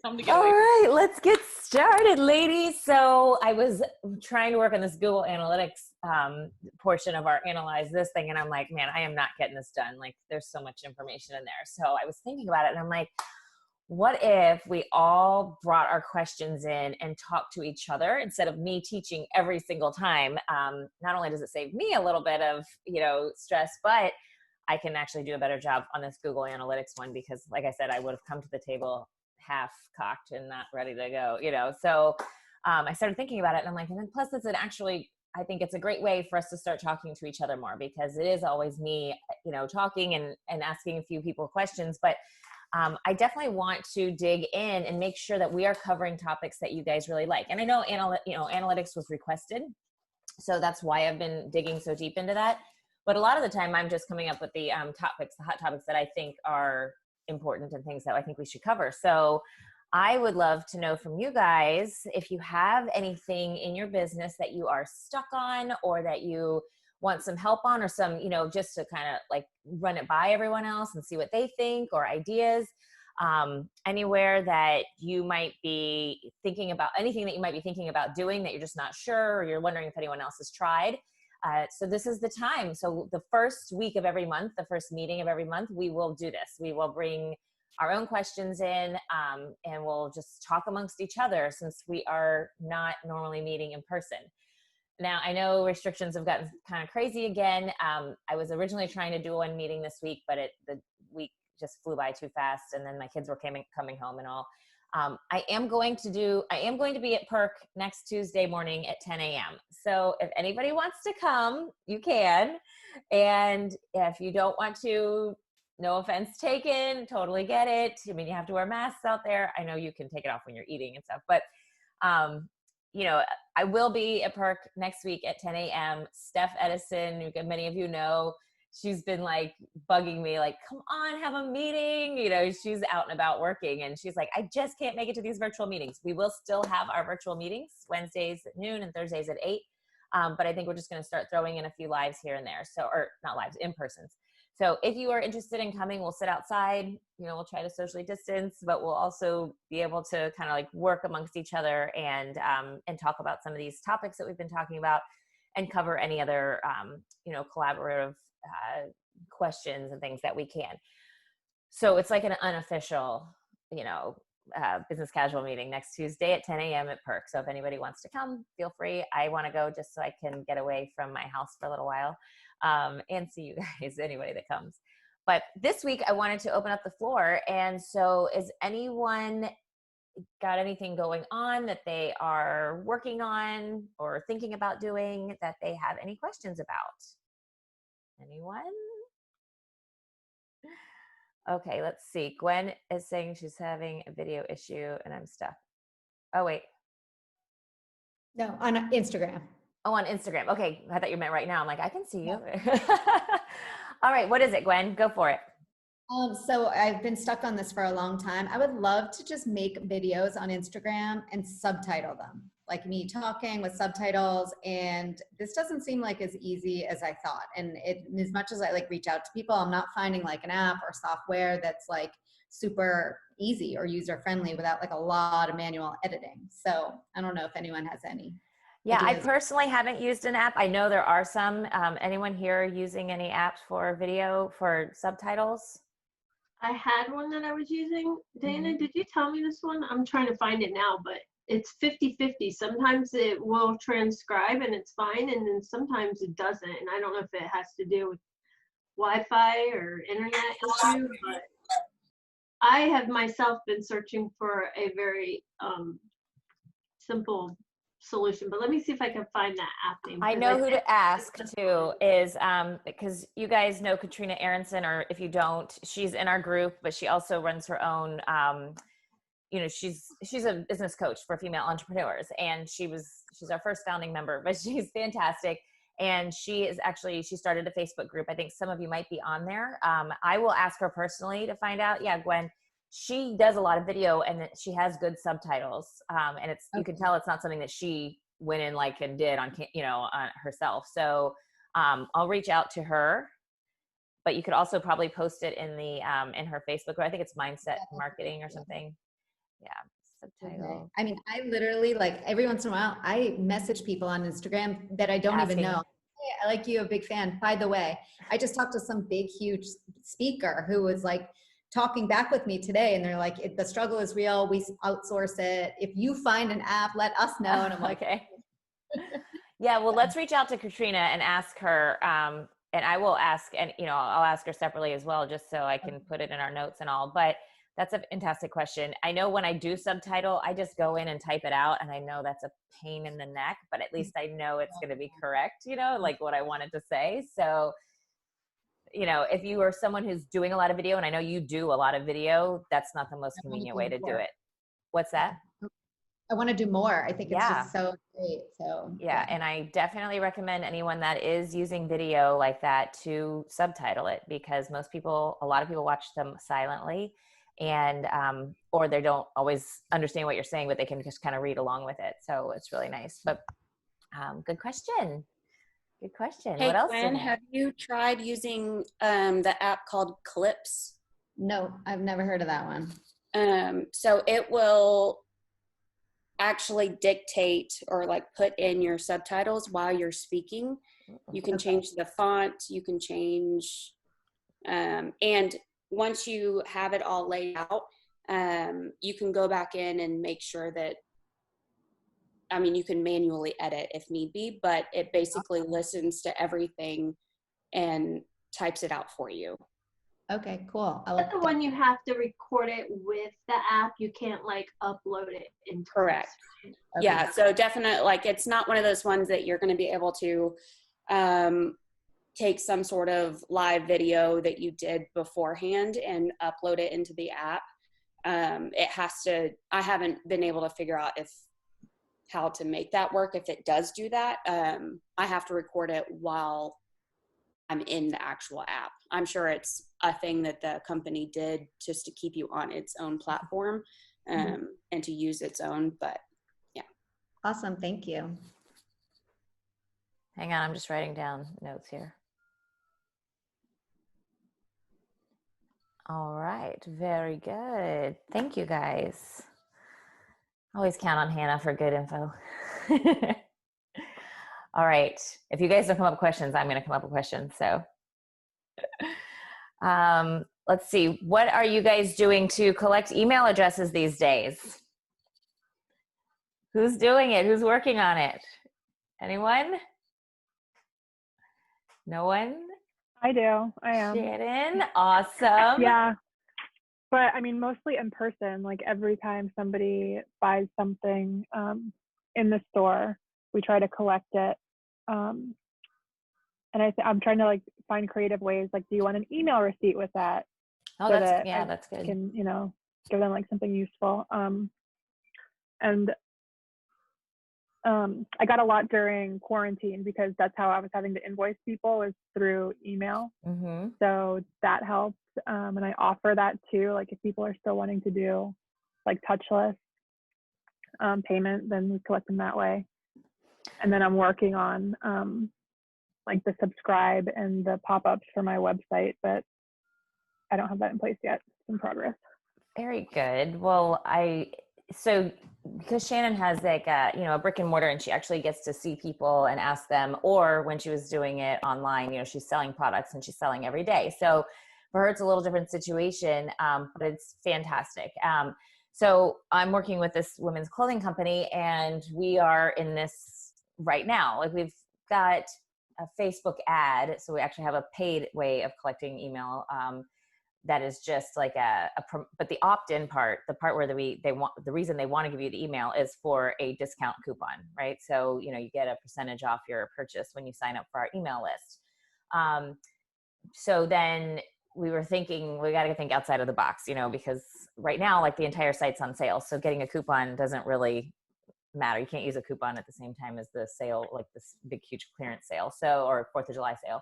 Time to get All away. right, let's get started, ladies. So I was trying to work on this Google Analytics portion of our Analyze This thing, and I'm like, man, I am not getting this done. Like, there's so much information in there. So I was thinking about it, and I'm like, what if we all brought our questions in and talked to each other instead of me teaching every single time? Not only does it save me a little bit of, stress, but I can actually do a better job on this Google Analytics one because, like I said, I would have come to the table half cocked and not ready to go, So I started thinking about it, and I'm like, and then plus it's I think it's a great way for us to start talking to each other more, because it is always me, talking and asking a few people questions. But I definitely want to dig in and make sure that we are covering topics that you guys really like. And I know, analytics was requested, so that's why I've been digging so deep into that. But a lot of the time I'm just coming up with the hot topics that I think are important and things that I think we should cover. So I would love to know from you guys if you have anything in your business that you are stuck on, or that you want some help on, or some, just to kind of like run it by everyone else and see what they think, or ideas. Anywhere that you might be thinking about, anything that you might be thinking about doing that you're just not sure, or you're wondering if anyone else has tried. So this is the time. So the first week of every month, the first meeting of every month, we will do this. We will bring our own questions in, and we'll just talk amongst each other, since we are not normally meeting in person. Now, I know restrictions have gotten kind of crazy again. I was originally trying to do one meeting this week, but the week just flew by too fast, and then my kids were coming home and all. I am going to be at Perk next Tuesday morning at 10 a.m. So if anybody wants to come, you can. And if you don't want to, no offense taken, totally get it. I mean, you have to wear masks out there. I know you can take it off when you're eating and stuff, but I will be at Perk next week at 10 a.m. Steph Edison, who many of you know, she's been like bugging me, like, come on, have a meeting. She's out and about working, and she's like, I just can't make it to these virtual meetings. We will still have our virtual meetings Wednesdays at noon and Thursdays at 8. But I think we're just going to start throwing in a few lives here and there. So, or not lives, in-persons. So if you are interested in coming, we'll sit outside, we'll try to socially distance, but we'll also be able to kind of like work amongst each other and talk about some of these topics that we've been talking about, and cover any other, collaborative questions and things that we can. So it's like an unofficial, business casual meeting next Tuesday at 10 a.m. at Perk. So if anybody wants to come, feel free. I want to go just so I can get away from my house for a little while, and see you guys, anybody that comes. But this week I wanted to open up the floor. And so is anyone got anything going on that they are working on or thinking about doing that they have any questions about? Anyone? Okay, let's see. Gwen is saying she's having a video issue and I'm stuck. Oh, wait. No, on Instagram. Oh, on Instagram. Okay, I thought you meant right now. I'm like, I can see you. All right, what is it, Gwen? Go for it. So I've been stuck on this for a long time. I would love to just make videos on Instagram and subtitle them, like me talking with subtitles. And this doesn't seem like as easy as I thought. And as much as I like reach out to people, I'm not finding like an app or software that's like super easy or user friendly without like a lot of manual editing. So I don't know if anyone has any. Yeah, I ideas. personally haven't used an app. I know there are some. Anyone here using any apps for video, for subtitles? I had one that I was using. Dana, did you tell me this one? I'm trying to find it now, but it's 50-50. Sometimes it will transcribe and it's fine, and then sometimes it doesn't. And I don't know if it has to do with Wi-Fi or internet issue, but I have myself been searching for a very simple solution, but let me see if I can find that app name. I know who to ask too, is because you guys know Katrina Aronson, or if you don't, she's in our group, but she also runs her own, she's a business coach for female entrepreneurs, and she's our first founding member, but she's fantastic. And she started a Facebook group. I think some of you might be on there. I will ask her personally to find out. Yeah, Gwen, she does a lot of video and she has good subtitles. And you can tell it's not something that she went in and did on herself. So I'll reach out to her, but you could also probably post it in the in her Facebook group. I think it's Mindset Marketing or something. Yeah. Subtitle. I mean, I literally, like, every once in a while, I message people on Instagram that I don't even know. Hey, I like you, a big fan. By the way, I just talked to some big, huge speaker who was like talking back with me today, and they're like, the struggle is real. We outsource it. If you find an app, let us know. And I'm like, okay. Yeah, well, let's reach out to Katrina and ask her. And I will ask, and I'll ask her separately as well, just so I can put it in our notes and all. But that's a fantastic question. I know when I do subtitle, I just go in and type it out, and I know that's a pain in the neck, but at least I know it's going to be correct, like what I wanted to say. So, if you are someone who's doing a lot of video, and I know you do a lot of video, that's not the most convenient way to do it. What's that? I want to do more. I think it's just so great. So yeah, and I definitely recommend anyone that is using video like that to subtitle it, because a lot of people watch them silently, and or they don't always understand what you're saying, but they can just kind of read along with it. So it's really nice. But good question. Good question. Hey, what else? Gwen, have you tried using the app called Clips? No, I've never heard of that one. So it will actually dictate or like put in your subtitles while you're speaking. You can change the font, you can change, and once you have it all laid out, you can go back in and make sure that, you can manually edit if need be, but it basically listens to everything and types it out for you. Okay, cool. Is that the one you have to record it with the app? You can't like upload it into Correct. this, right? Okay. Yeah, so definitely, like, it's not one of those ones that you're going to be able to take some sort of live video that you did beforehand and upload it into the app. It has to, I haven't been able to figure out how to make that work. If it does do that, I have to record it while I'm in the actual app. I'm sure it's a thing that the company did just to keep you on its own platform, and to use its own, but yeah. Awesome. Thank you. Hang on, I'm just writing down notes here. All right, very good. Thank you, guys. Always count on Hannah for good info. All right, if you guys don't come up with questions, I'm going to come up with questions. So let's see. What are you guys doing to collect email addresses these days? Who's doing it? Who's working on it? Anyone? No one? I do. I am. Shannon, awesome. Yeah. But mostly in person. Like every time somebody buys something in the store, we try to collect it. And I'm trying to like find creative ways. Like, do you want an email receipt with that? Oh, so that's that good. I can, give them like something useful. And I got a lot during quarantine because that's how I was having to invoice people, was through email. Mm-hmm. So that helped. And I offer that too. Like if people are still wanting to do like touchless payment, then we collect them that way. And then I'm working on like the subscribe and the pop-ups for my website, but I don't have that in place yet. It's in progress. Very good. Well, so because Shannon has like a brick and mortar, and she actually gets to see people and ask them, or when she was doing it online, she's selling products and she's selling every day. So for her, it's a little different situation, but it's fantastic. So I'm working with this women's clothing company, and we are in this right now. Like we've got a Facebook ad. So we actually have a paid way of collecting email. That is just like but the opt-in part, the part where the reason they want to give you the email is for a discount coupon, right? So, you get a percentage off your purchase when you sign up for our email list. So then we were thinking, we got to think outside of the box, because right now, like the entire site's on sale. So getting a coupon doesn't really matter. You can't use a coupon at the same time as the sale, like this big, huge clearance sale. Or 4th of July sale.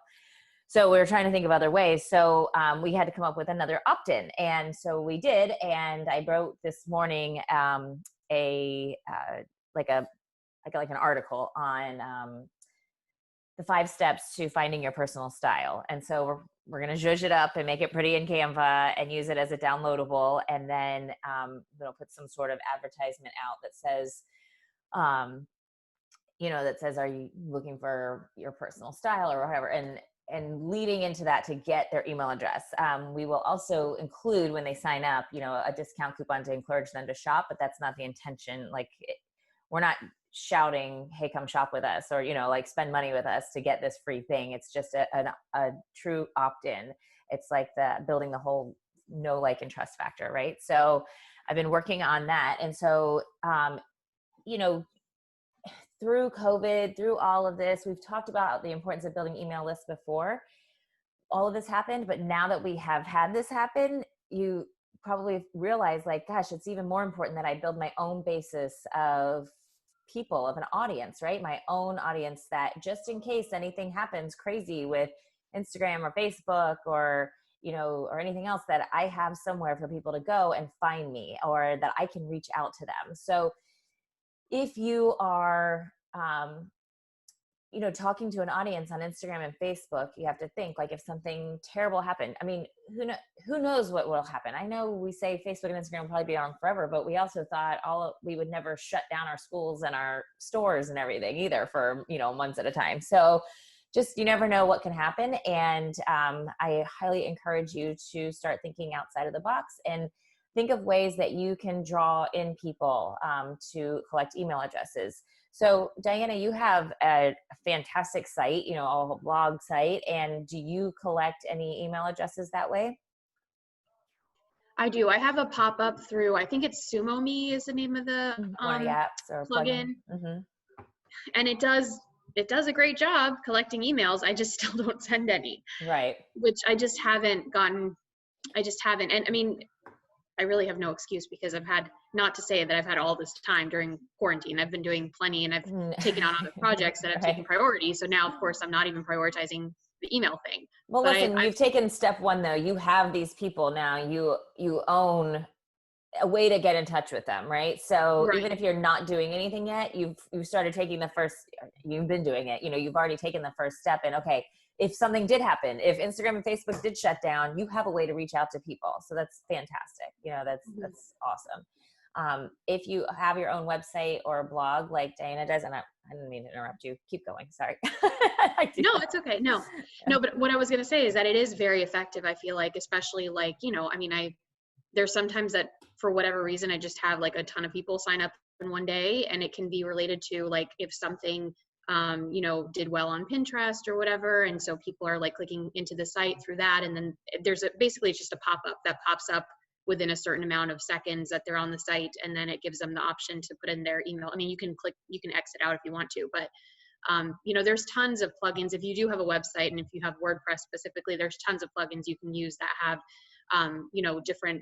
So we were trying to think of other ways. So we had to come up with another opt-in. And so we did. And I wrote this morning like an article on the 5 steps to finding your personal style. And so we're going to zhuzh it up and make it pretty in Canva and use it as a downloadable. And then we'll put some sort of advertisement out that says, are you looking for your personal style or whatever? And leading into that to get their email address. We will also include, when they sign up, a discount coupon to encourage them to shop, but that's not the intention. Like, we're not shouting, hey, come shop with us, or, spend money with us to get this free thing. It's just a true opt-in. It's like building the whole know, like, and trust factor, right? So I've been working on that. And so, through COVID, through all of this, we've talked about the importance of building email lists before all of this happened. But now that we have had this happen, you probably realize, like, gosh, it's even more important that I build my own basis of people, of an audience, right? My own audience, that just in case anything happens crazy with Instagram or Facebook or anything else, that I have somewhere for people to go and find me, or that I can reach out to them. So if you are, talking to an audience on Instagram and Facebook, you have to think, like, if something terrible happened, I mean, who knows what will happen? I know we say Facebook and Instagram will probably be on forever, but we also thought we would never shut down our schools and our stores and everything either for, months at a time. So just, you never know what can happen. And I highly encourage you to start thinking outside of the box and think of ways that you can draw in people to collect email addresses. So Diana, you have a fantastic site, a blog site, and do you collect any email addresses that way? I do. I have a pop-up through, I think it's SumoMe is the name of the one of the apps or plugin. Mm-hmm. And it does a great job collecting emails. I just still don't send any. Right. Which I just haven't. And I mean, I really have no excuse, because not to say that I've had all this time during quarantine. I've been doing plenty, and I've taken on other projects that have taken priority. So now, of course, I'm not even prioritizing the email thing. Well, but listen, you've taken step 1 though. You have these people now. You own a way to get in touch with them, right? So right. Even if you're not doing anything yet, you've started taking you've been doing it. You've already taken the first step. And okay, if something did happen, if Instagram and Facebook did shut down, you have a way to reach out to people. So that's fantastic. That's awesome. If you have your own website or blog like Diana does, and I didn't mean to interrupt you. Keep going. Sorry. No, it's okay. No, but what I was going to say is that it is very effective. I feel like, especially like, there's sometimes that for whatever reason, I just have like a ton of people sign up in one day, and it can be related to like if something did well on Pinterest or whatever. And so people are like clicking into the site through that. And then basically it's just a pop-up that pops up within a certain amount of seconds that they're on the site. And then it gives them the option to put in their email. I mean, you can exit out if you want to, but there's tons of plugins. If you do have a website, and if you have WordPress specifically, there's tons of plugins you can use that have, different,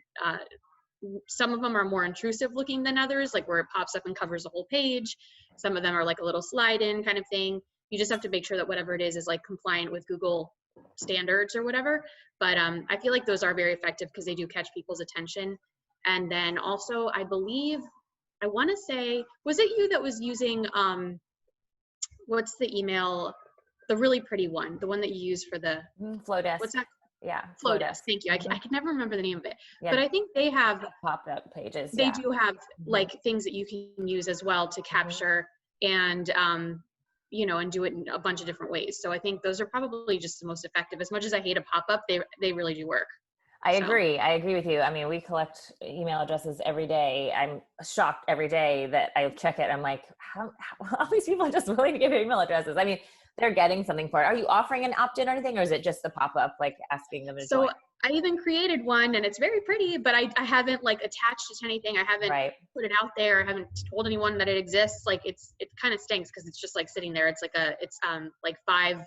some of them are more intrusive looking than others, like where it pops up and covers the whole page. Some of them are like a little slide in kind of thing. You just have to make sure that whatever it is like compliant with Google standards or whatever. But I feel like those are very effective because they do catch people's attention. And then also, I want to say, was it you that was using, what's the email, the really pretty one, the one that you use for the Flowdesk? What's that? Yeah. Flowdesk. Thank you. I can never remember the name of it, but I think they have pop-up pages. They do have like things that you can use as well to capture and, and do it in a bunch of different ways. So I think those are probably just the most effective. As much as I hate a pop-up, they really do work. I agree. I agree with you. I mean, we collect email addresses every day. I'm shocked every day that I check it. I'm like, how all these people are just willing to give you email addresses? I mean, they're getting something for it. Are you offering an opt-in or anything, or is it just the pop-up, like asking them to join? So I even created one, and it's very pretty, but I haven't like attached it to anything. I haven't put it out there. I haven't told anyone that it exists. Like it kind of stinks because it's just like sitting there. It's like 5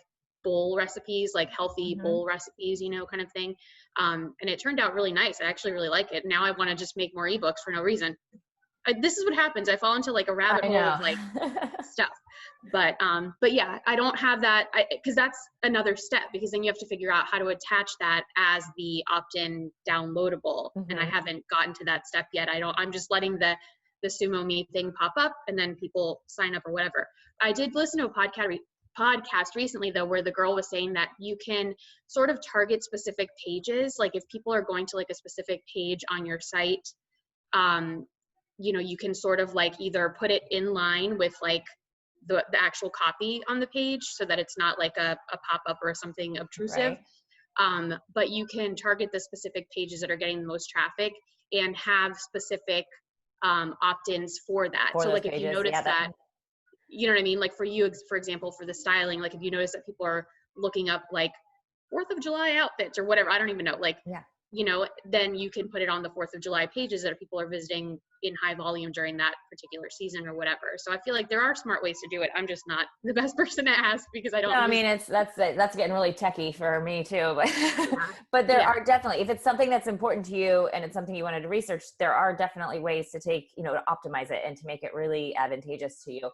bowl recipes, like healthy bowl recipes, kind of thing. And it turned out really nice. I actually really like it. Now I want to just make more ebooks for no reason. This is what happens. I fall into like a rabbit hole of like stuff. But yeah, I don't have that because that's another step, because then you have to figure out how to attach that as the opt-in downloadable. And I haven't gotten to that step yet. I'm just letting the SumoMe thing pop up and then people sign up or whatever. I did listen to a podcast recently though, where the girl was saying that you can sort of target specific pages. Like if people are going to like a specific page on your site, you know, you can sort of like either put it in line with like the actual copy on the page so that it's not like a pop-up or something obtrusive. Right. But you can target the specific pages that are getting the most traffic and have specific opt-ins for that. For So those like if you pages, notice yeah, that, you know what I mean? Like for you, for example, for the styling, like if you notice that people are looking up like 4th of July outfits or whatever, I don't even know, like, yeah. you know, then you can put it on the 4th of July pages that people are visiting in high volume during that particular season or whatever. So I feel like there are smart ways to do it. I'm just not the best person to ask because I don't. No, I mean, that's getting really techie for me too, but Yeah. but there Yeah. are definitely, if it's something that's important to you and it's something you wanted to research, there are definitely ways to take, you know, to optimize it and to make it really advantageous to you.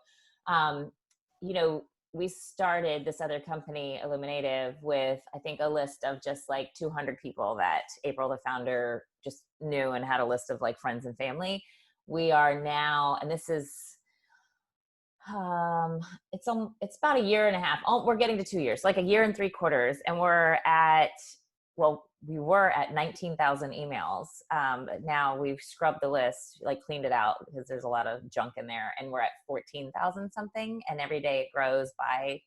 You know, we started this other company, Illuminative, with I think a list of just like 200 people that April, the founder, just knew and had a list of like friends and family. We are now, and this is it's about a year and a half. Oh, we're getting to 2 years, like a year and 3/4. And we're at, well, we were at 19,000 emails. Now we've scrubbed the list, like cleaned it out because there's a lot of junk in there, and we're at 14,000 something. And every day it grows by,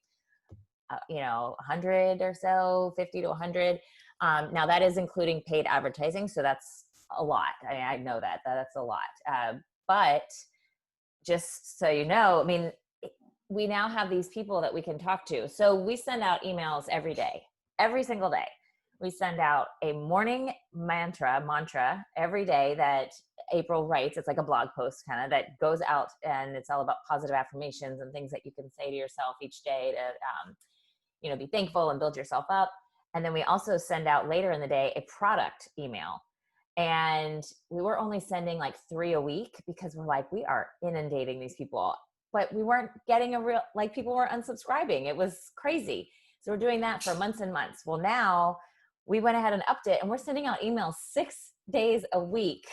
you know, 100 or so, 50 to 100. Now that is including paid advertising. So that's a lot. I know that's a lot. But just so you know, I mean, we now have these people that we can talk to. So we send out emails every day, every single day. We send out a morning mantra every day that April writes. It's like a blog post kind of that goes out, and it's all about positive affirmations and things that you can say to yourself each day to, you know, be thankful and build yourself up. And then we also send out later in the day a product email. And we were only sending like 3 a week because we're like, we are inundating these people, but we weren't getting a real, like people were unsubscribing. It was crazy. So we're doing that for months and months. Well, now we went ahead and upped it, and we're sending out emails 6 days a week,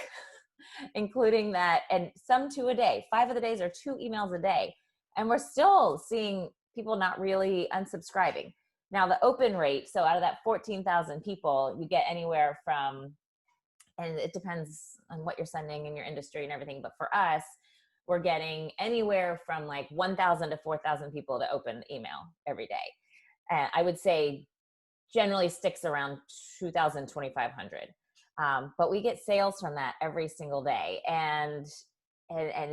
including that, and some 2 a day. 5 of the days are 2 emails a day. And we're still seeing people not really unsubscribing. Now the open rate, so out of that 14,000 people, you get anywhere from, and it depends on what you're sending in your industry and everything, but for us, we're getting anywhere from like 1,000 to 4,000 people to open email every day. And I would say generally sticks around 2,000, 2,500. But we get sales from that every single day. And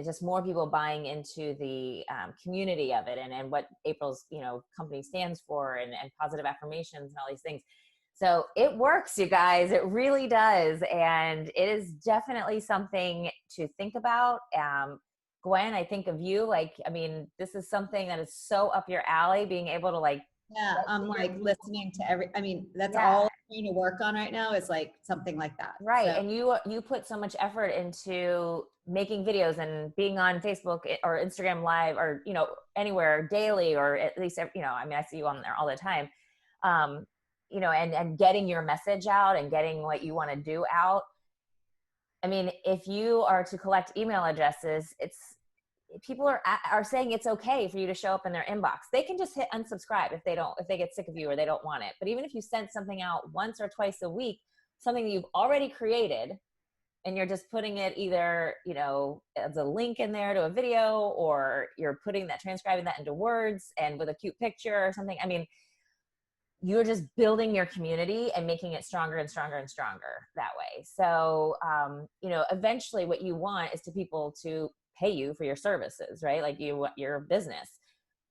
just more people buying into the community of it and what April's, you know, company stands for, and positive affirmations and all these things. So it works, you guys. It really does. And it is definitely something to think about. Gwen, I think of you, like, I mean, this is something that is so up your alley, being able to like, yeah, I'm like listening to I mean, that's yeah. all I'm trying to work on right now is like something like that. Right. So, And you put so much effort into making videos and being on Facebook or Instagram Live or, you know, anywhere daily, or at least, you know, I mean, I see you on there all the time, you know, and getting your message out and getting what you want to do out. I mean, if you are to collect email addresses, people are saying it's okay for you to show up in their inbox. They can just hit unsubscribe if they get sick of you or they don't want it. But even if you send something out once or twice a week, something that you've already created, and you're just putting it either, you know, as a link in there to a video, or you're transcribing that into words and with a cute picture or something. I mean, you're just building your community and making it stronger and stronger and stronger that way. So, you know, eventually what you want is to people to pay you for your services, right? Like your business,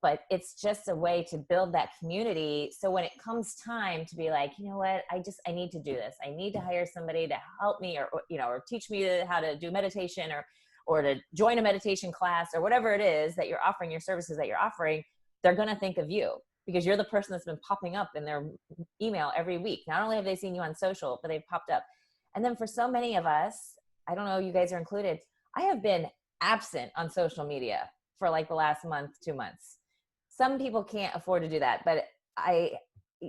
but it's just a way to build that community. So when it comes time to be like, you know what, I need to do this. I need to hire somebody to help me, or you know, or teach me how to do meditation, or to join a meditation class, or whatever it is that you're offering, your services that you're offering. They're going to think of you because you're the person that's been popping up in their email every week. Not only have they seen you on social, but they've popped up. And then for so many of us, I don't know, you guys are included, I have been absent on social media for like the last month, 2 months. Some people can't afford to do that, but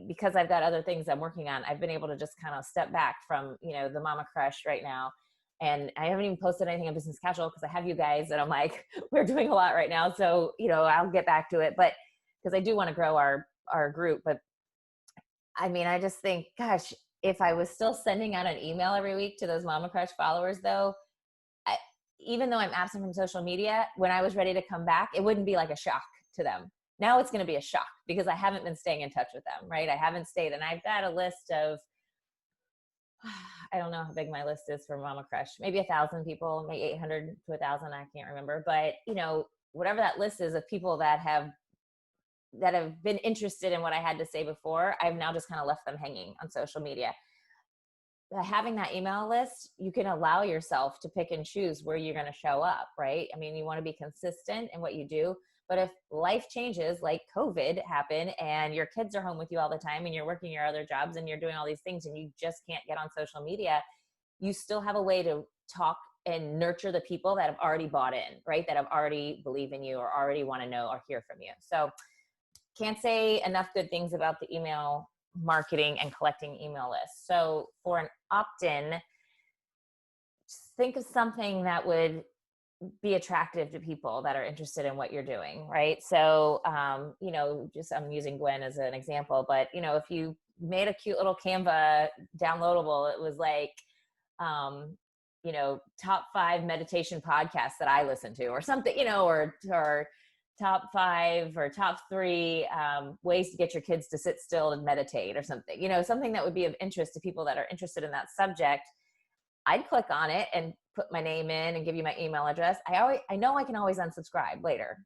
because I've got other things I'm working on, I've been able to just kind of step back from, you know, the Mama Crush right now. And I haven't even posted anything on Business Casual because I have you guys, and I'm like, we're doing a lot right now. So, you know, I'll get back to it. But because I do want to grow our group. But I mean, I just think, gosh, if I was still sending out an email every week to those Mama Crush followers though, even though I'm absent from social media, when I was ready to come back, it wouldn't be like a shock to them. Now it's going to be a shock because I haven't been staying in touch with them, right? I haven't stayed. And I've got a list of, I don't know how big my list is for Mama Crush, maybe 1,000 people, maybe 800 to 1,000. I can't remember, but you know, whatever that list is of people that have been interested in what I had to say before, I've now just kind of left them hanging on social media. Having that email list, you can allow yourself to pick and choose where you're going to show up, right? I mean, you want to be consistent in what you do, but if life changes, like COVID happened and your kids are home with you all the time and you're working your other jobs and you're doing all these things and you just can't get on social media, you still have a way to talk and nurture the people that have already bought in, right? That have already believe in you or already want to know or hear from you. So can't say enough good things about the email marketing and collecting email lists. So for an opt-in, think of something that would be attractive to people that are interested in what you're doing, right? So, you know, just I'm using Gwen as an example, but you know, if you made a cute little Canva downloadable, it was like, you know, top 5 meditation podcasts that I listen to or something, you know, or top 5 or top 3 ways to get your kids to sit still and meditate or something, you know, something that would be of interest to people that are interested in that subject. I'd click on it and put my name in and give you my email address. I know I can always unsubscribe later,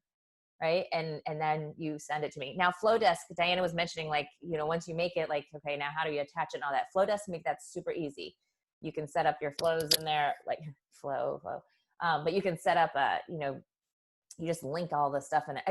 right? And then you send it to me. Now, Flowdesk, Diana was mentioning, like, you know, once you make it, like, okay, now how do you attach it and all that? Flowdesk make that super easy. You can set up your flows in there, like flow. But you can set up you know, you just link all the stuff in it.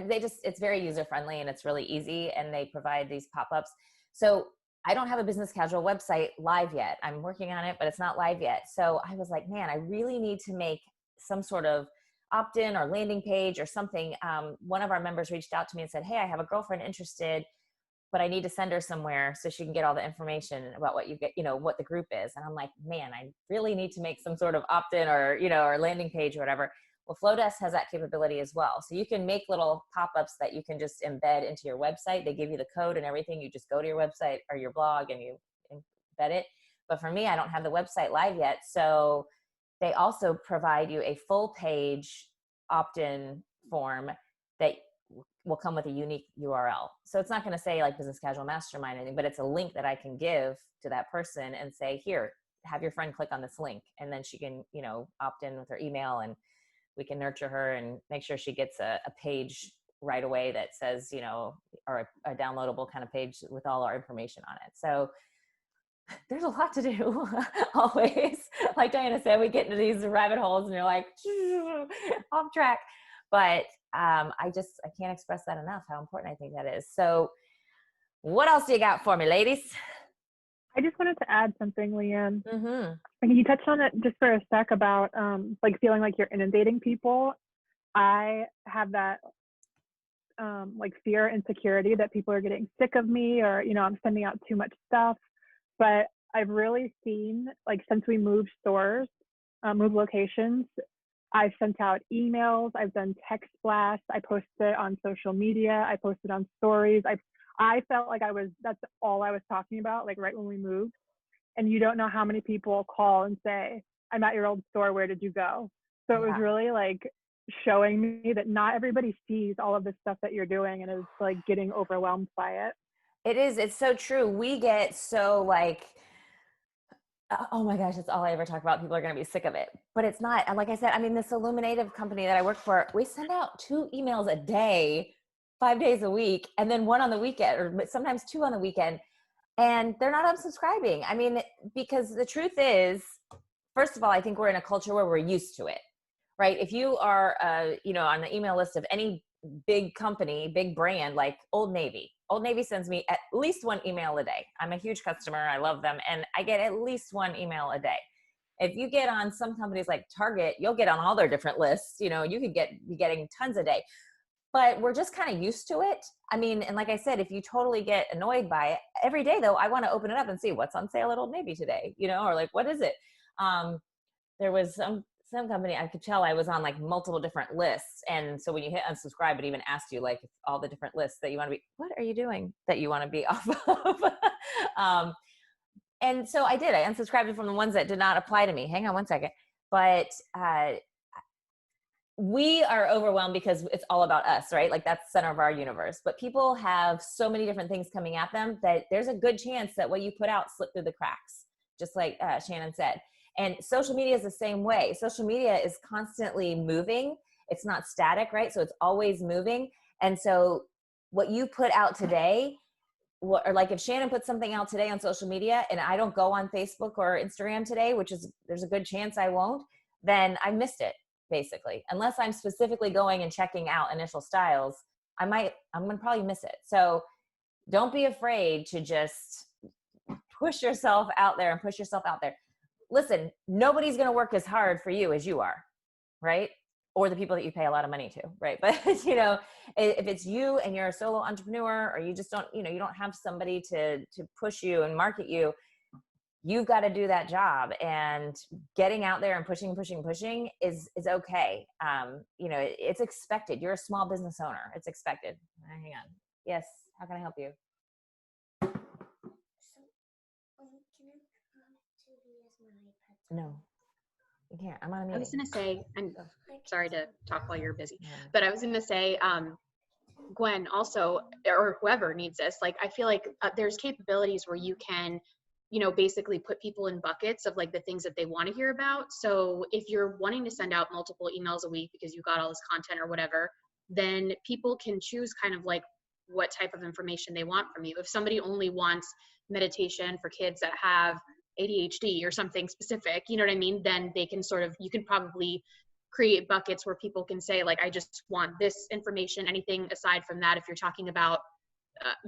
It's very user friendly and it's really easy. And they provide these pop-ups. So I don't have a business casual website live yet. I'm working on it, but it's not live yet. So I was like, man, I really need to make some sort of opt-in or landing page or something. One of our members reached out to me and said, hey, I have a girlfriend interested, but I need to send her somewhere so she can get all the information about what you get, you know, what the group is. And I'm like, man, I really need to make some sort of opt-in or, you know, or landing page or whatever. Well, Flowdesk has that capability as well. So you can make little pop-ups that you can just embed into your website. They give you the code and everything. You just go to your website or your blog and you embed it. But for me, I don't have the website live yet. So they also provide you a full page opt-in form that will come with a unique URL. So it's not going to say like Business Casual Mastermind or anything, but it's a link that I can give to that person and say, here, have your friend click on this link. And then she can, you know, opt in with her email and we can nurture her and make sure she gets a page right away that says, you know, or a downloadable kind of page with all our information on it. So there's a lot to do always. Like Diana said, we get into these rabbit holes and you're like off track, but I can't express that enough, how important I think that is. So what else do you got for me, ladies? I just wanted to add something, Leanne. Mm-hmm. And you touched on it just for a sec about like feeling like you're inundating people. I have that like fear, insecurity that people are getting sick of me or, you know, I'm sending out too much stuff. But I've really seen, like, since we moved stores, moved locations, I've sent out emails, I've done text blasts, I posted it on social media, I posted on stories. I felt like that's all I was talking about, like right when we moved. And you don't know how many people call and say, I'm at your old store, where did you go? So it was really like showing me that not everybody sees all of this stuff that you're doing and is like getting overwhelmed by it. It is. It's so true. We get so like, oh my gosh, that's all I ever talk about. People are going to be sick of it, but it's not. And like I said, I mean, this Illuminative company that I work for, we send out 2 emails a day, 5 days a week, and then 1 on the weekend, or sometimes 2 on the weekend. And they're not unsubscribing. I mean, because the truth is, first of all, I think we're in a culture where we're used to it, right? If you are, you know, on the email list of any big company, big brand, like Old Navy sends me at least 1 email a day. I'm a huge customer. I love them. And I get at least 1 email a day. If you get on some companies like Target, you'll get on all their different lists. You know, you could be getting tons a day. But we're just kind of used to it. I mean, and like I said, if you totally get annoyed by it, every day though, I want to open it up and see what's on sale at Old Navy today, you know, or like, what is it? There was some company, I could tell I was on like multiple different lists. And so when you hit unsubscribe, it even asked you like all the different lists that you want to be, what are you doing that you want to be off of? And so I did, I unsubscribed from the ones that did not apply to me. Hang on one second. But we are overwhelmed because it's all about us, right? Like that's the center of our universe. But people have so many different things coming at them that there's a good chance that what you put out slipped through the cracks, just like Shannon said. And social media is the same way. Social media is constantly moving. It's not static, right? So it's always moving. And so what you put out today, or like if Shannon puts something out today on social media and I don't go on Facebook or Instagram today, which is, there's a good chance I won't, then I missed it. Basically, unless I'm specifically going and checking out initial styles, I'm going to probably miss it. So don't be afraid to just push yourself out there and push yourself out there. Listen, nobody's going to work as hard for you as you are, right? Or the people that you pay a lot of money to, right? But you know, if it's you and you're a solo entrepreneur, or you just don't, you know, you don't have somebody to push you and market you, you've got to do that job, and getting out there and pushing is okay. You know, it's expected. You're a small business owner. It's expected. Hang on. Yes. How can I help you? No, you can't. I'm on a meeting. I was gonna say, and sorry to talk while you're busy, but I was gonna say, Gwen also, or whoever needs this, like, I feel like there's capabilities where you can, you know, basically put people in buckets of like the things that they want to hear about. So if you're wanting to send out multiple emails a week because you got all this content or whatever, then people can choose kind of like what type of information they want from you. If somebody only wants meditation for kids that have ADHD or something specific, you know what I mean? Then they can sort of, you can probably create buckets where people can say like, I just want this information, anything aside from that. If you're talking about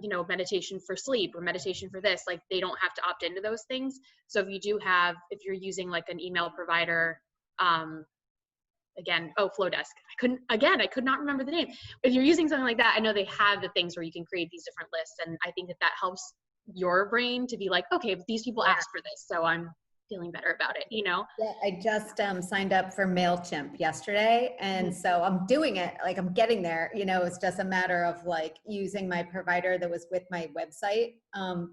you know, meditation for sleep or meditation for this, like they don't have to opt into those things. So if you do have, if you're using like an email provider, again, Flowdesk, I could not remember the name. If you're using something like that, I know they have the things where you can create these different lists. And I think that helps your brain to be like, okay, but these people asked for this, so I'm feeling better about it, you know? Yeah, I just signed up for MailChimp yesterday. And so I'm doing it, like I'm getting there, you know, it's just a matter of like using my provider that was with my website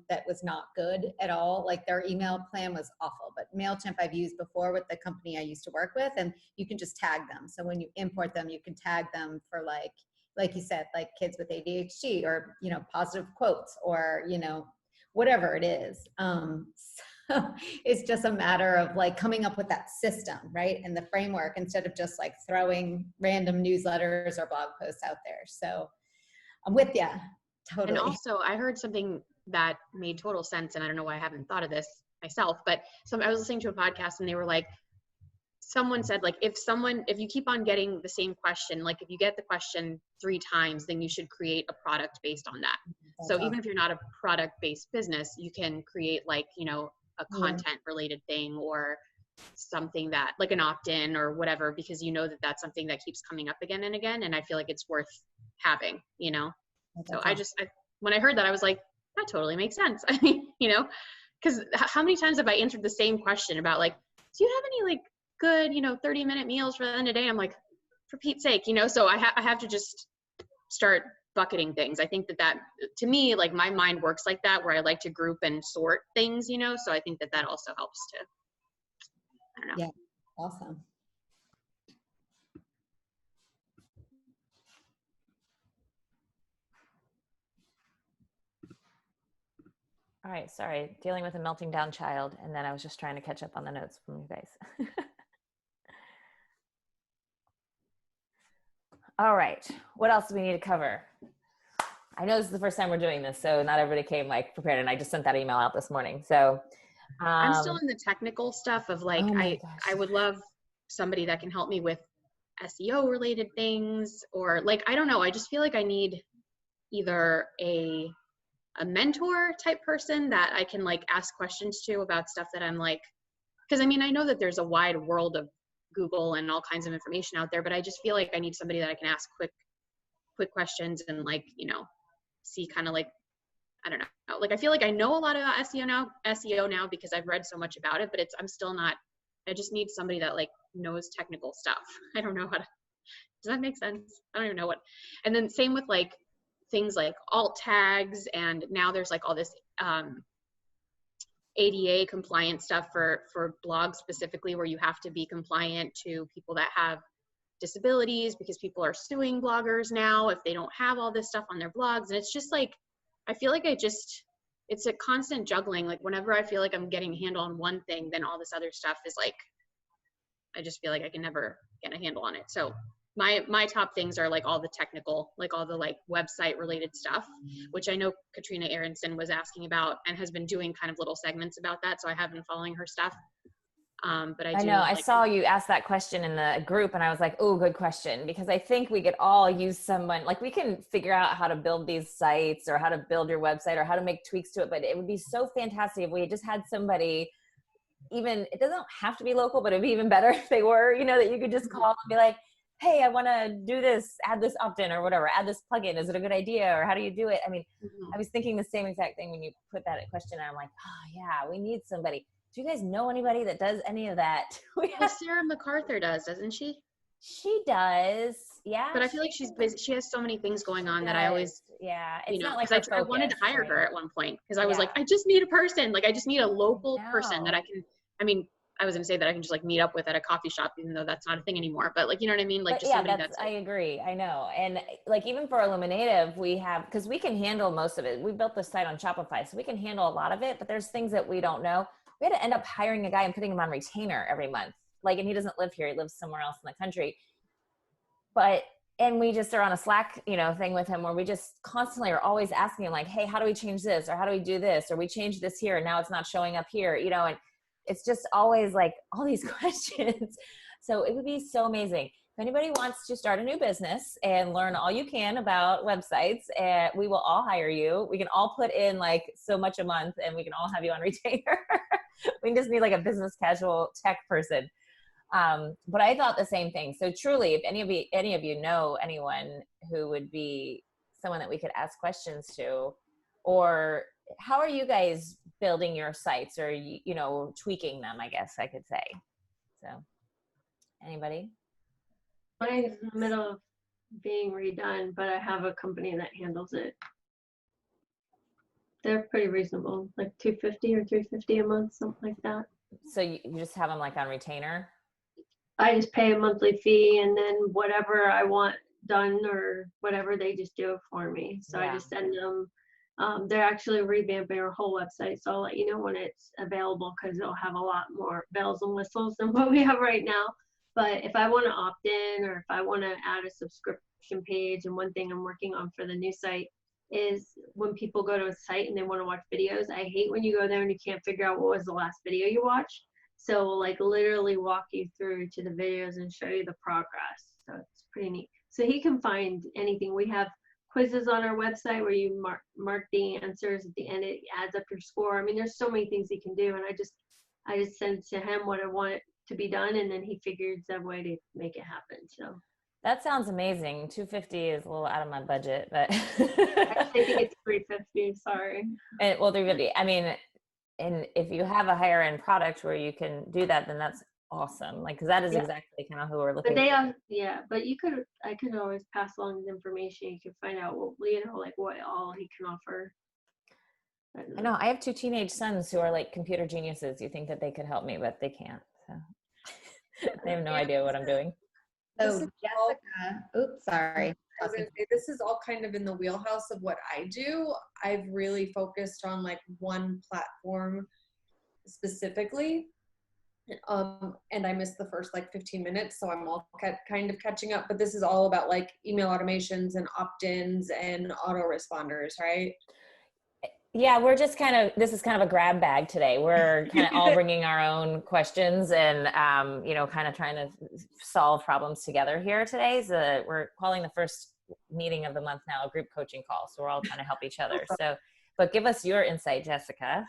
that was not good at all. Like their email plan was awful, but MailChimp I've used before with the company I used to work with, and you can just tag them. So when you import them, you can tag them for like you said, like kids with ADHD or, you know, positive quotes or, you know, whatever it is. So it's just a matter of like coming up with that system, right? And the framework instead of just like throwing random newsletters or blog posts out there. So I'm with you. Totally. And also I heard something that made total sense. And I don't know why I haven't thought of this myself, but I was listening to a podcast and they were like, someone said like, if you keep on getting the same question, like if you get the question 3 times, then you should create a product based on that. That's so awesome. Even if you're not a product-based business, you can create like, you know, a content related thing or something that like an opt-in or whatever, because you know that that's something that keeps coming up again and again. And I feel like it's worth having, you know? That's so awesome. When I heard that, I was like, that totally makes sense. I mean, you know, because how many times have I answered the same question about like, do you have any like good, you know, 30-minute meals for the end of the day? I'm like, for Pete's sake, you know? So I have to just start bucketing things. I think that to me, like my mind works like that, where I like to group and sort things, you know? So I think that also helps to, I don't know. Yeah. Awesome. All right. Sorry. Dealing with a melting down child. And then I was just trying to catch up on the notes from you guys. All right. What else do we need to cover? I know this is the first time we're doing this, so not everybody came like prepared, and I just sent that email out this morning. So I'm still in the technical stuff of like, I would love somebody that can help me with SEO related things, or like, I don't know. I just feel like I need either a mentor type person that I can like ask questions to about stuff that I'm like, because I mean, I know that there's a wide world of Google and all kinds of information out there, but I just feel like I need somebody that I can ask quick questions and like, you know, see kind of like, I don't know, like I feel like I know a lot about SEO now because I've read so much about it, but I'm still not, I just need somebody that like knows technical stuff. I don't know how to, does that make sense? I don't even know what. And then same with like things like alt tags, and now there's like all this ADA compliant stuff for blogs specifically, where you have to be compliant to people that have disabilities, because people are suing bloggers now if they don't have all this stuff on their blogs. And it's just like, I feel like it's a constant juggling. Like whenever I feel like I'm getting a handle on one thing, then all this other stuff is like, I just feel like I can never get a handle on it. So my top things are like all the technical, like all the like website related stuff, which I know Katrina Aronson was asking about and has been doing kind of little segments about that. So I have been following her stuff. But I know, like, I saw you ask that question in the group, and I was like, oh, good question. Because I think we could all use someone, like we can figure out how to build these sites or how to build your website or how to make tweaks to it. But it would be so fantastic if we just had somebody, even, it doesn't have to be local, but it'd be even better if they were, you know, that you could just call and be like, hey, I want to do this, add this opt-in or whatever, add this plugin. Is it a good idea? Or how do you do it? I mean, I was thinking the same exact thing when you put that question. And I'm like, oh yeah, we need somebody. Do you guys know anybody that does any of that? well, Sarah MacArthur does, doesn't she? She does. Yeah. But I feel like she's busy. She has so many things going on that I always, yeah, it's it's not like I wanted to hire her at one point, because I was like, I just need a person. Like I just need a local person that I can, I mean, I was gonna say that I can just like meet up with at a coffee shop, even though that's not a thing anymore. But like, you know what I mean? Like, but just yeah, somebody that's I agree. I know. And like, even for Illuminative, we have, because we can handle most of it. We built the site on Shopify, so we can handle a lot of it, but there's things that we don't know. We had to end up hiring a guy and putting him on retainer every month. Like, and he doesn't live here. He lives somewhere else in the country. And we just are on a Slack, you know, thing with him where we just constantly are always asking him like, hey, how do we change this? Or how do we do this? Or we changed this here and now it's not showing up here, you know, and it's just always like all these questions. So it would be so amazing. If anybody wants to start a new business and learn all you can about websites, we will all hire you. We can all put in like so much a month and we can all have you on retainer. We just need like a business casual tech person. But I thought the same thing. So truly, if any of you know anyone who would be someone that we could ask questions to, or how are you guys building your sites, or, you know, tweaking them, I guess I could say. So anybody? Mine's in the middle of being redone, but I have a company that handles it. They're pretty reasonable, like $250 or $350 a month, something like that. So you just have them like on retainer? I just pay a monthly fee, and then whatever I want done or whatever, they just do it for me. So I just send them. They're actually revamping our whole website, so I'll let you know when it's available, because it'll have a lot more bells and whistles than what we have right now. But if I want to opt in, or if I want to add a subscription page, and one thing I'm working on for the new site is when people go to a site and they want to watch videos, I hate when you go there and you can't figure out what was the last video you watched. So we'll like literally walk you through to the videos and show you the progress. So it's pretty neat. So he can find anything. We have quizzes on our website where you mark the answers at the end. It adds up your score. I mean, there's so many things he can do, and I just send to him what I want to be done, and then he figures a way to make it happen. So that sounds amazing. $250 is a little out of my budget, but I think it's $350. Sorry. Well, $350. I mean, and if you have a higher end product where you can do that, then that's awesome. Like, cause that is exactly kind of who we're looking for. But but I could always pass along his information. You can find out what, you know, like what all he can offer. I know I have 2 teenage sons who are like computer geniuses. You think that they could help me, but they can't. So they have no idea what I'm doing. So Jessica, oops, sorry. I was gonna say, this is all kind of in the wheelhouse of what I do. I've really focused on like one platform specifically. And I missed the first like 15 minutes, so I'm all kind of catching up. But this is all about like email automations and opt-ins and autoresponders, right? Yeah, we're just this is kind of a grab bag today. We're kind of all bringing our own questions and, you know, kind of trying to solve problems together here today. So we're calling the first meeting of the month now a group coaching call. So we're all trying to help each other. So, but give us your insight, Jessica.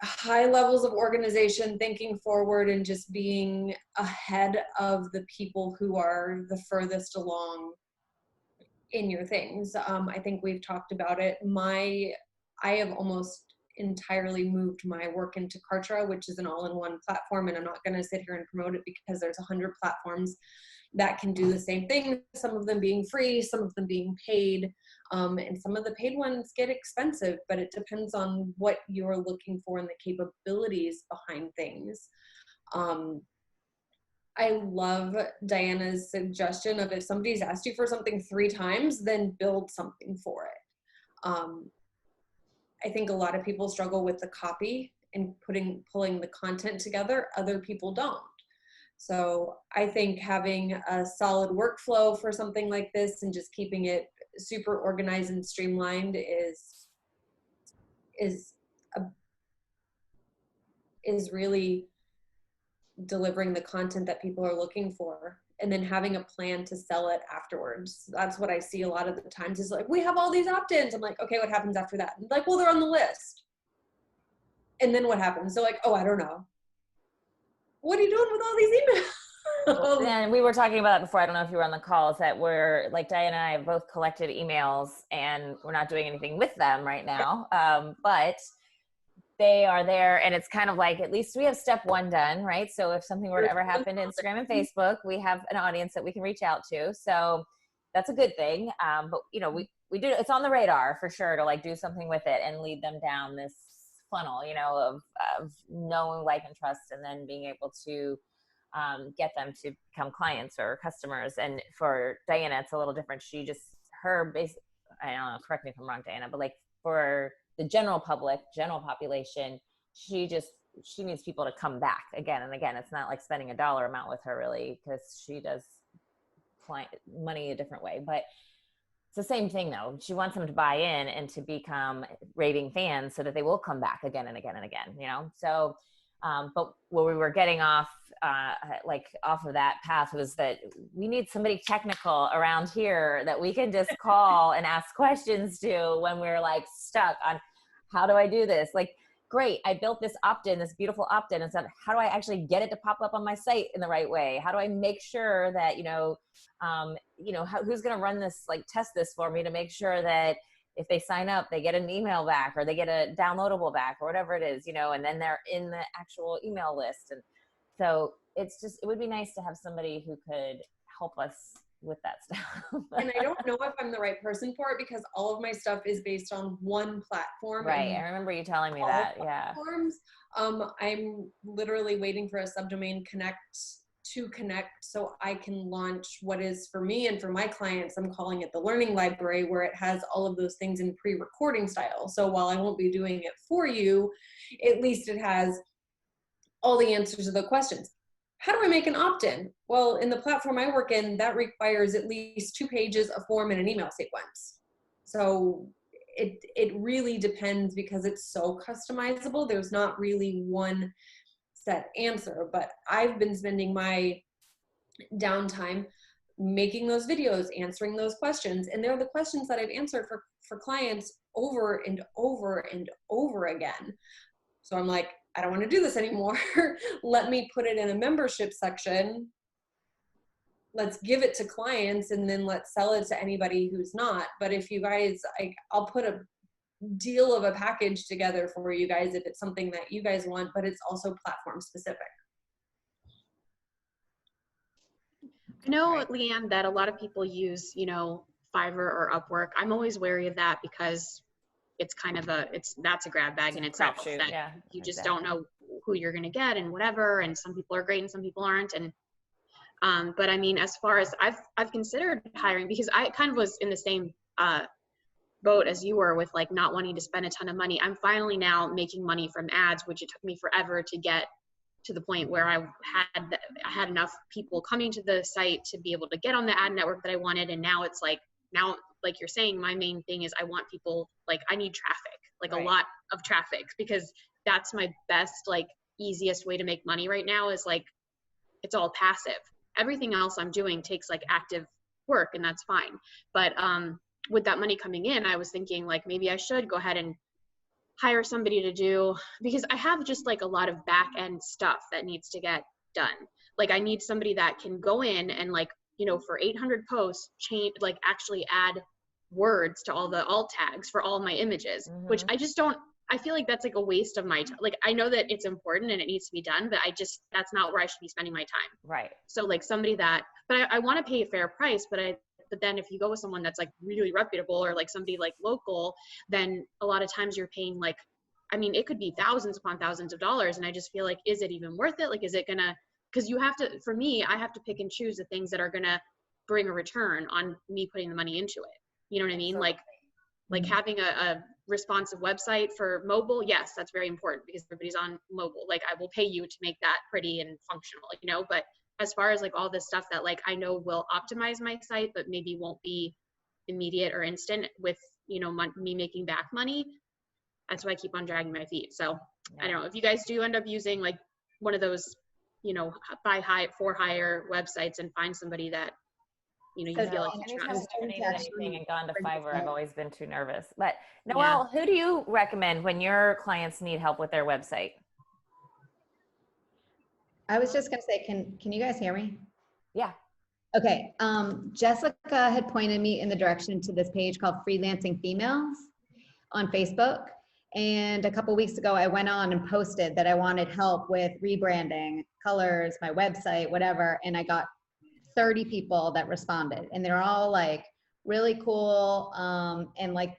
High levels of organization, thinking forward, and just being ahead of the people who are the furthest along in your things. I think we've talked about it. I have almost entirely moved my work into Kartra, which is an all-in-one platform. And I'm not going to sit here and promote it because there's 100 platforms that can do the same thing. Some of them being free, some of them being paid. And some of the paid ones get expensive, but it depends on what you're looking for and the capabilities behind things. I love Diana's suggestion of if somebody's asked you for something 3 times, then build something for it. I think a lot of people struggle with the copy and pulling the content together. Other people don't. So I think having a solid workflow for something like this and just keeping it super organized and streamlined is really delivering the content that people are looking for, and then having a plan to sell it afterwards. That's what I see a lot of the times is like, we have all these opt-ins. I'm like, okay, what happens after that? And like, well, they're on the list. And then what happens? So like, oh, I don't know. What are you doing with all these emails? And we were talking about that before. I don't know if you were on the call, is that we're like, Diana and I have both collected emails and we're not doing anything with them right now. But they are there, and it's kind of like, at least we have step 1 done, right? So if something were to ever happen to Instagram and Facebook, we have an audience that we can reach out to. So that's a good thing. But you know, we do, it's on the radar for sure to like do something with it and lead them down this funnel, you know, of knowing, like, and trust, and then being able to get them to become clients or customers. And for Diana, it's a little different. She just, her base, I don't know, correct me if I'm wrong, Diana, but like for the general public, general population, she needs people to come back again and again. It's not like spending a dollar amount with her really, because she does money a different way. But it's the same thing though. She wants them to buy in and to become raving fans so that they will come back again and again and again, you know? So, but where we were getting off of that path was that we need somebody technical around here that we can just call and ask questions to when we're like stuck on how do I do this? Like, great, I built this opt-in, this beautiful opt-in, and said, how do I actually get it to pop up on my site in the right way? How do I make sure that, who's going to run this, like test this for me to make sure that if they sign up, they get an email back or they get a downloadable back or whatever it is, and then they're in the actual email list. And so it would be nice to have somebody who could help us with that stuff. And I don't know if I'm the right person for it because all of my stuff is based on one platform. Right. I remember you telling me that. Yeah. Platforms. I'm literally waiting for a subdomain connect so I can launch what is for me and for my clients. I'm calling it the learning library, where it has all of those things in pre-recording style. So while I won't be doing it for you, at least it has all the answers to the questions. How do I make an opt-in? Well, in the platform I work in, that requires at least 2 pages, a form, and an email sequence. So it really depends because it's so customizable. There's not really one set answer, but I've been spending my downtime making those videos, answering those questions. And they're the questions that I've answered for clients over and over and over again. So I'm like, I don't want to do this anymore. Let me put it in a membership section. Let's give it to clients and then let's sell it to anybody who's not. But if you guys, I'll put a deal of a package together for you guys if it's something that you guys want, but it's also platform specific. I know, Leanne, that a lot of people use, Fiverr or Upwork. I'm always wary of that because it's kind of that's a grab bag in itself. Yeah, you just don't know who you're going to get and whatever. And some people are great and some people aren't. And, but I mean, as far as I've considered hiring, because I kind of was in the same, boat as you were with like not wanting to spend a ton of money. I'm finally now making money from ads, which it took me forever to get to the point where I had enough people coming to the site to be able to get on the ad network that I wanted. And now it's like, like you're saying, my main thing is I want people, like I need traffic, like a lot of traffic, because that's my best, like easiest way to make money right now is like, it's all passive. Everything else I'm doing takes like active work, and that's fine. But, with that money coming in, I was thinking like, maybe I should go ahead and hire somebody to do, because I have just like a lot of back end stuff that needs to get done. Like I need somebody that can go in and like, for 800 posts, actually add words to all the alt tags for all my images, which I just don't I feel like that's like a waste of my time. Like, I know that it's important and it needs to be done, but that's not where I should be spending my time. Right. So like somebody that, but I want to pay a fair price, but then if you go with someone that's like really reputable or like somebody like local, then a lot of times you're paying like, I mean, it could be thousands upon thousands of dollars. And I just feel like, is it even worth it? Like, is it gonna, cause you have to, for me, I have to pick and choose the things that are gonna bring a return on me putting the money into it. You know what I mean? Like having a responsive website for mobile, yes, that's very important because everybody's on mobile. Like, I will pay you to make that pretty and functional, you know, but as far as like all this stuff that like I know will optimize my site, but maybe won't be immediate or instant with, you know, me making back money, that's why I keep on dragging my feet. So I don't know if you guys do end up using like one of those, you know, for hire websites and find somebody that, you know, you feel like you anytime trust. I've donated anything and gone to Fiverr, I've always been too nervous. But Yeah. Noelle, who do you recommend when your clients need help with their website? I was just gonna say, can you guys hear me? Yeah. Okay, Jessica had pointed me in the direction to this page called Freelancing Females on Facebook. And a couple weeks ago, I went on and posted that I wanted help with rebranding, colors, my website, whatever. And I got 30 people that responded, and they're all like really cool. And like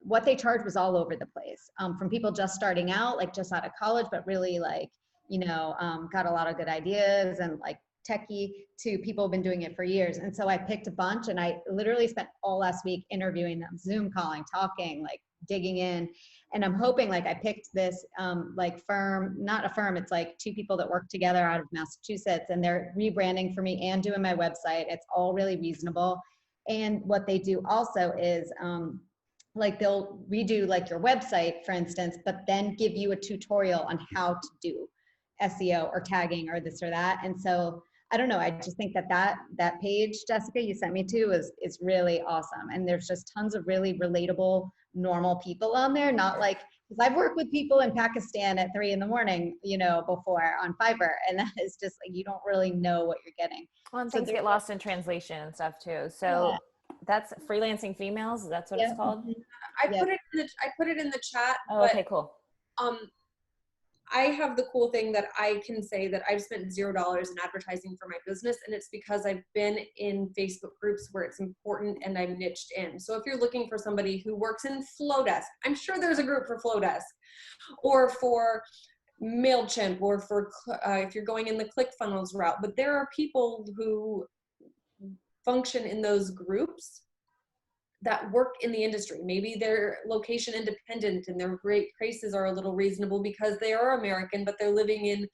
what they charge was all over the place, from people just starting out, like just out of college, but really like, got a lot of good ideas and like techie, to people who've been doing it for years. And so I picked a bunch, and I literally spent all last week interviewing them, Zoom calling, talking, like digging in. And I'm hoping, like, I picked this like firm, not a firm, it's like two people that work together out of Massachusetts, and they're rebranding for me and doing my website. It's all really reasonable. And what they do also is like they'll redo like your website, for instance, but then give you a tutorial on how to do SEO or tagging or this or that. And so I don't know, I just think that page, Jessica, you sent me to is really awesome. And there's just tons of really relatable, normal people on there, not like, because I've worked with people in Pakistan at 3 a.m, before on Fiverr, and that is just like, you don't really know what you're getting. Well, and things get lost in translation and stuff too. So that's Freelancing Females. That's what it's called. I put it in the chat. Oh, okay, cool. I have the cool thing that I can say that I've spent $0 in advertising for my business, and it's because I've been in Facebook groups where it's important and I'm niched in. So if you're looking for somebody who works in Flowdesk, I'm sure there's a group for Flowdesk, or for MailChimp, or for if you're going in the ClickFunnels route. But there are people who function in those groups that work in the industry. Maybe they're location independent and their prices are a little reasonable because they are American, but they're living in,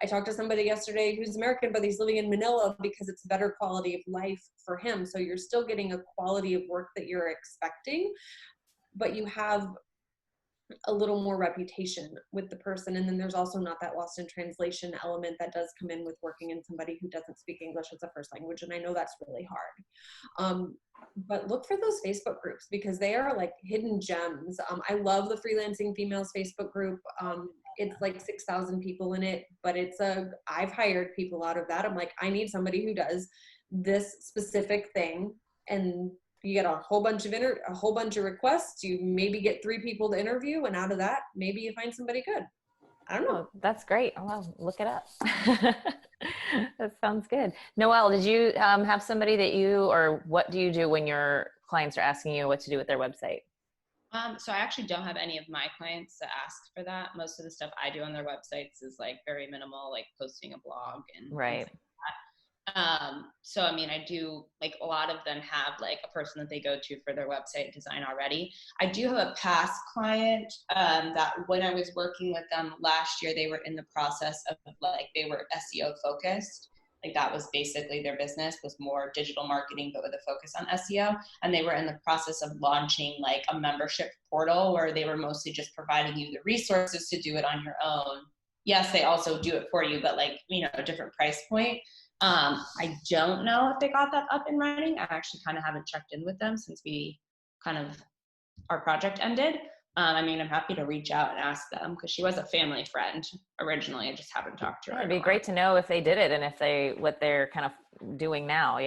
I talked to somebody yesterday who's American, but he's living in Manila because it's a better quality of life for him. So you're still getting a quality of work that you're expecting, but you have a little more reputation with the person. And then there's also not that lost in translation element that does come in with working in somebody who doesn't speak English as a first language. And I know that's really hard. But look for those Facebook groups because they are like hidden gems. I love the Freelancing Females Facebook group. It's like 6,000 people in it, but I've hired people out of that. I'm like, I need somebody who does this specific thing, and you get a whole bunch of requests. You maybe get 3 people to interview, and out of that, maybe you find somebody good. I don't know. Oh, that's great. Oh, well, look it up. That sounds good. Noelle, did you have somebody or what do you do when your clients are asking you what to do with their website? So I actually don't have any of my clients to ask for that. Most of the stuff I do on their websites is like very minimal, like posting a blog and right. things like that. So I mean, I do, like, a lot of them have like a person that they go to for their website design already. I do have a past client that when I was working with them last year, they were in the process of like, they were SEO focused. Like that was basically their business, was more digital marketing, but with a focus on SEO. And they were in the process of launching like a membership portal where they were mostly just providing you the resources to do it on your own. Yes, they also do it for you, but like, a different price point. I don't know if they got that up and running. I actually kind of haven't checked in with them since our project ended. I mean, I'm happy to reach out and ask them because she was a family friend originally. I just haven't talked to her. It'd be great to know if they did it and what they're kind of doing now,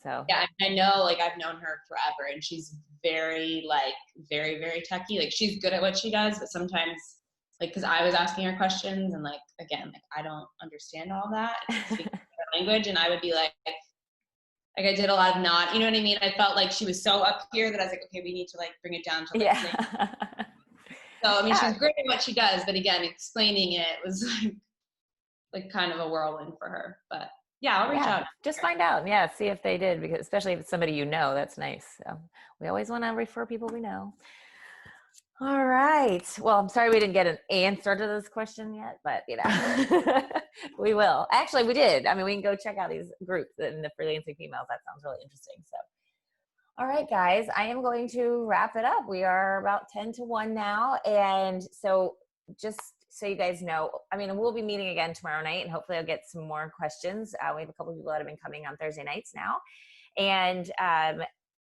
so. Yeah, I know, like, I've known her forever and she's very very techy. Like she's good at what she does, but sometimes like, cause I was asking her questions and like, again, like I don't understand all that. It's speaking her language. And I would be like I did a lot of nod, you know what I mean? I felt like she was so up here that I was like, okay, we need to like bring it down to like, Yeah. so I mean, Yeah. she's great at what she does, but again, explaining it was like kind of a whirlwind for her. But yeah, I'll reach out. Just find out. Yeah, see if they did, because especially if it's somebody you know, that's nice. So we always want to refer people we know. All right. Well, I'm sorry we didn't get an answer to this question yet, but you know, we will. Actually, we did. I mean, we can go check out these groups in the freelancing females. That sounds really interesting. So, all right, guys, I am going to wrap it up. We are about 10 to 1 now. And so just so you guys know, I mean, we'll be meeting again tomorrow night, and hopefully I'll get some more questions. We have a couple of people that have been coming on Thursday nights now. And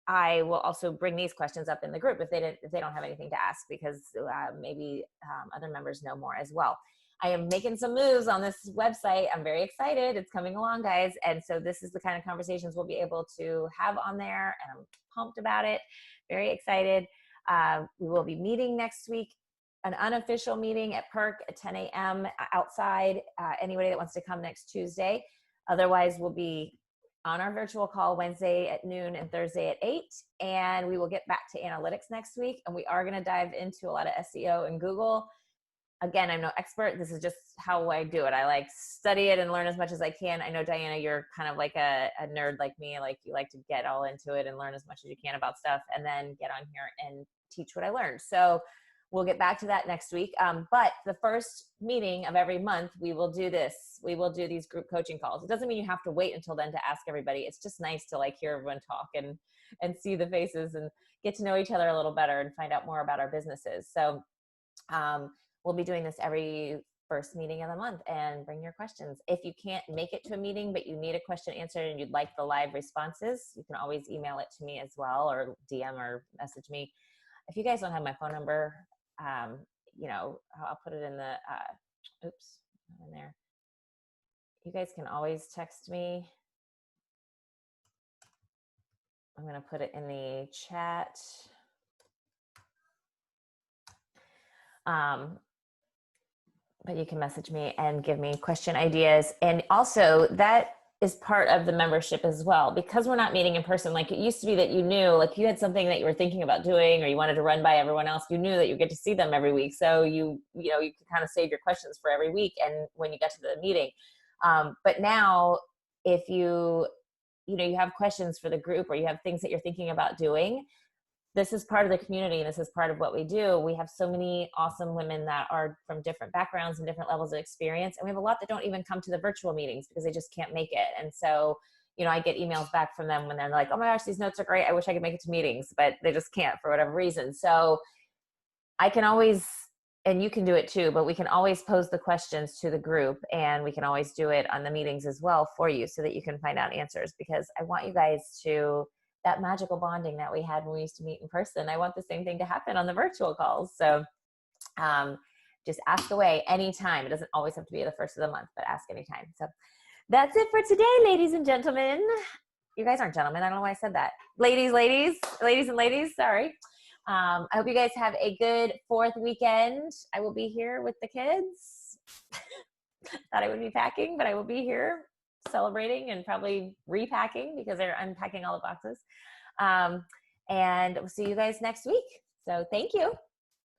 I will also bring these questions up in the group if they don't have anything to ask, because maybe other members know more as well. I am making some moves on this website. I'm very excited. It's coming along, guys. And so this is the kind of conversations we'll be able to have on there, and I'm pumped about it. Very excited. We will be meeting next week, an unofficial meeting at Perk at 10 a.m. outside. Anybody that wants to come next Tuesday. Otherwise, we'll be on our virtual call Wednesday at noon and Thursday at 8. And we will get back to analytics next week. And we are going to dive into a lot of SEO and Google. Again, I'm no expert. This is just how I do it. I like study it and learn as much as I can. I know, Diana, you're kind of like a nerd like me. Like you like to get all into it and learn as much as you can about stuff, and then get on here and teach what I learned. So we'll get back to that next week. But the first meeting of every month, we will do this. We will do these group coaching calls. It doesn't mean you have to wait until then to ask everybody. It's just nice to like hear everyone talk and see the faces and get to know each other a little better and find out more about our businesses. So we'll be doing this every first meeting of the month, and bring your questions. If you can't make it to a meeting, but you need a question answered and you'd like the live responses, you can always email it to me as well, or DM or message me. If you guys don't have my phone number, you know, I'll put it in the, oops, not in there. You guys can always text me. I'm going to put it in the chat. But you can message me and give me question ideas. And also that is part of the membership as well, because we're not meeting in person. Like it used to be that you knew, like you had something that you were thinking about doing, or you wanted to run by everyone else, you knew that you get to see them every week. So you could kind of save your questions for every week. And when you get to the meeting, but now if you have questions for the group, or you have things that you're thinking about doing, this is part of the community, and this is part of what we do. We have so many awesome women that are from different backgrounds and different levels of experience. And we have a lot that don't even come to the virtual meetings because they just can't make it. And so, I get emails back from them when they're like, oh my gosh, these notes are great. I wish I could make it to meetings, but they just can't for whatever reason. So I can always, and you can do it too, but we can always pose the questions to the group, and we can always do it on the meetings as well for you, so that you can find out answers, because I want you guys to, that magical bonding that we had when we used to meet in person, I want the same thing to happen on the virtual calls. So just ask away anytime. It doesn't always have to be the first of the month, but ask anytime. So that's it for today, ladies and gentlemen. You guys aren't gentlemen. I don't know why I said that. Ladies and ladies, sorry. I hope you guys have a good 4th weekend. I will be here with the kids. Thought I would be packing, but I will be here celebrating and probably repacking because they're unpacking all the boxes. And we'll see you guys next week. So thank you.